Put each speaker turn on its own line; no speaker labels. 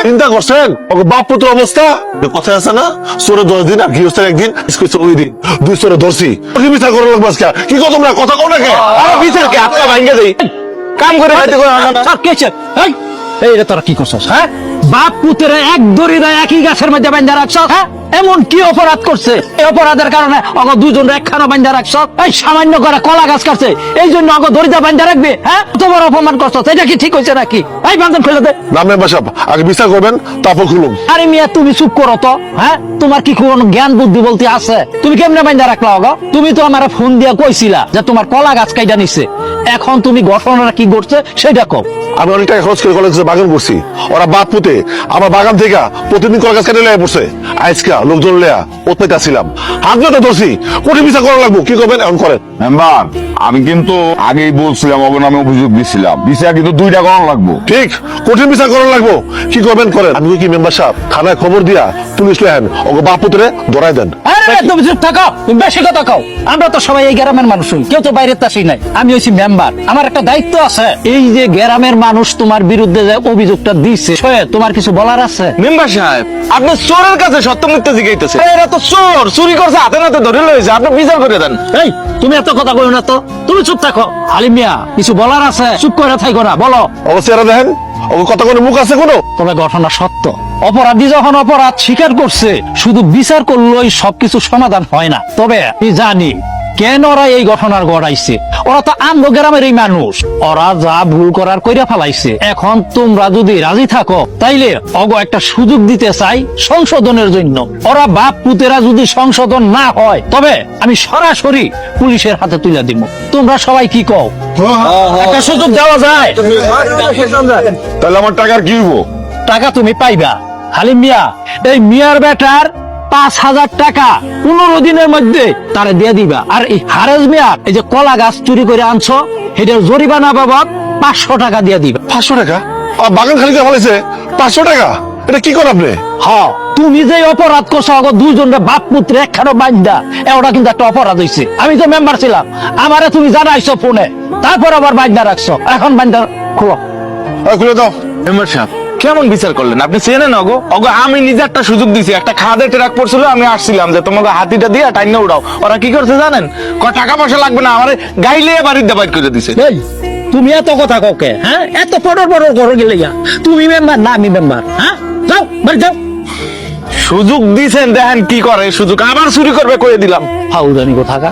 চিন্তা করছেন ওকে বাপ পুত্র অবস্থা কথা আছে না চোরে 10 দিন আর গৃহস্থের একদিন ওই দিন 2 চোরে ধরছি কি বিচার করে লাগবে আজকে কি কত তোমরা কথা কও না কে আরে বিচার কে আপনি ভাঙ্গে দেই কাম করে খাইতে কই না
স্যার কেছে এই রে তোরা কি করছস হ্যাঁ বাপ পুত্র এক দড়িরা একই গাছের মধ্যে বাঁধা রাখছস হ্যাঁ এমন কি অপরাধ করছে এই অপরাধের কারণে অগ দুজন একখানা বাঁধা রাখছস এই সামান্য করে কলা গাছ কাটছে এই জন্য অগ দড়িটা বাঁধা রাখবে হ্যাঁ তোমার অপমান করছস এটা কি ঠিক হইছে নাকি এই বাঁধন খুলে দে
নামে বাসাব আগে বিচার করবেন তারপর খুলুন
আরে মিয়া তুমি চুপ করো তো হ্যাঁ তোমার কি কোনো জ্ঞান বুদ্ধি বলতে আছে তুমি কেমনে বাঁধা রাখলা অগ তুমি তো আমারে ফোন দিয়া কইছিলা যে তোমার কলা গাছ কাইটা নিছে এখন তুমি ঘটনাটা কি ঘটছে সেটা কও
আমি অনেক টাকা খরচ করে কলেজে বাগান করছি ওরা বাপ পুতে আমার বাগান থেকে প্রতিদিন কলা গাছ কেটে লেয়া পড়ছে আজকা লোকজন লেয়া ওতে আসছিলাম হাত ধরে ধরছি কোটি বিচার করা লাগবো কি করবেন এখন করেন
মেম্বার আমি কিন্তু আগেই বলছিলাম ওকে নামে অভিযোগ দিছিলাম বিচার কিন্তু 2টা করা লাগবো
ঠিক কঠিন বিচার করা লাগবো কি করবেন করেন আমি কি মেম্বার সাহেব থানায় খবর দিয়া পুলিশ লেহেন ওকে বাপ পুত্রে ধরাই দেন
আরে তুমি চুপ থাকো তুমি বেশি কথা কও আমরা তো সবাই এই গ্রামের মানুষ কেউ তো বাইরের তাসি নাই আমি হইছি মেম্বার আমার একটা দায়িত্ব আছে এই যে গ্রামের মানুষ তোমার বিরুদ্ধে যে অভিযোগটা দিচ্ছে তোমার কিছু বলার আছে
মেম্বার সাহেব আপনি চোরের কাছে সত্য মিথ্যা জিজ্ঞাইতেছে এরা তো চোর চুরি করছে হাতে নাতে ধরে লয়েছে আপনি বিচার করে দেন
এই তুমি এত কথা কইও না তো তুমি চুপ থাকো আলিম মিয়া কিছু বলার আছে চুপ করে থাইকো না বলো
অবশ্যই এরা দেখেন ওকে কথা কোনো মুখ আছে কোনো
তবে ঘটনা সত্য অপরাধী যখন অপরাধ স্বীকার করছে শুধু বিচার করলেই সবকিছু সমাধান হয় না তবে আমি জানি কেন ওরা এই ঘটনার গড়াইছে ওরা তো আমগো গ্রামের এই মানুষ ওরা যা ভুল করার কইরা ফেলাইছে এখন তোমরা যদি রাজি থাকো তাইলে অগ একটা সুযোগ দিতে চাই সংশোধনের জন্য ওরা বাপ পুতেরা যদি সংশোধন না হয় তবে আমি সরাসরি পুলিশের হাতে তুলে দিব তোমরা সবাই কি কও একটা সুযোগ দেওয়া যায়
তাহলে আমার টাকার কি হইব
টাকা তুমি পাইবা হালিম মিয়া এই মিয়ার বেটার 5,000 টাকা 15 দিনের মধ্যে তারে দিয়ে দিবা আর এই হারেজ মিয়া এই যে কলা গাছ চুরি করে আনছো এটার জরিমানা বাবদ 500 টাকা দিয়ে দিবা
500 টাকা আর বাগান খালি করে ফেলেছে 500 টাকা এটা কি করেন আপনি
হ্যাঁ তুমি যে অপরাধ করছো আগো দুইজনের বাপ পুত্র একখানো বান্দা এটা কিন্তু একটা অপরাধ হইছে আমি তো মেম্বার ছিলাম আমারে তুমি জানাইছো ফোনে তারপর আবার বান্দা রাখছো এখন বান্দা খুলো
খুলে দাও
মেম্বার সাহেব কেমন বিচার করলেন আপনি চেনেন অগো অগো আমি নিজে একটা সুযোগ দিছি একটা খাদে ট্রাক পড়ছিল আমি আসছিলাম যে তোমাকে হাতিটা দিয়ে টাইনে উড়াও ওরা কি করছে জানেন টাকা পয়সা লাগবে না আমার গাইলে বাড়িতে বাইর করে দিছে
এই তুমি এত কথা কাউকে হ্যাঁ এত পড়র পড়র করে গেলে তুমি মেম্বার না আমি মেম্বার হ্যাঁ যাও বাড়ি যাও
সুযোগ দিছেন দেখেন কি করে সুযোগ আবার চুরি করবে কয়ে দিলাম
ফাউদানি কোথাকা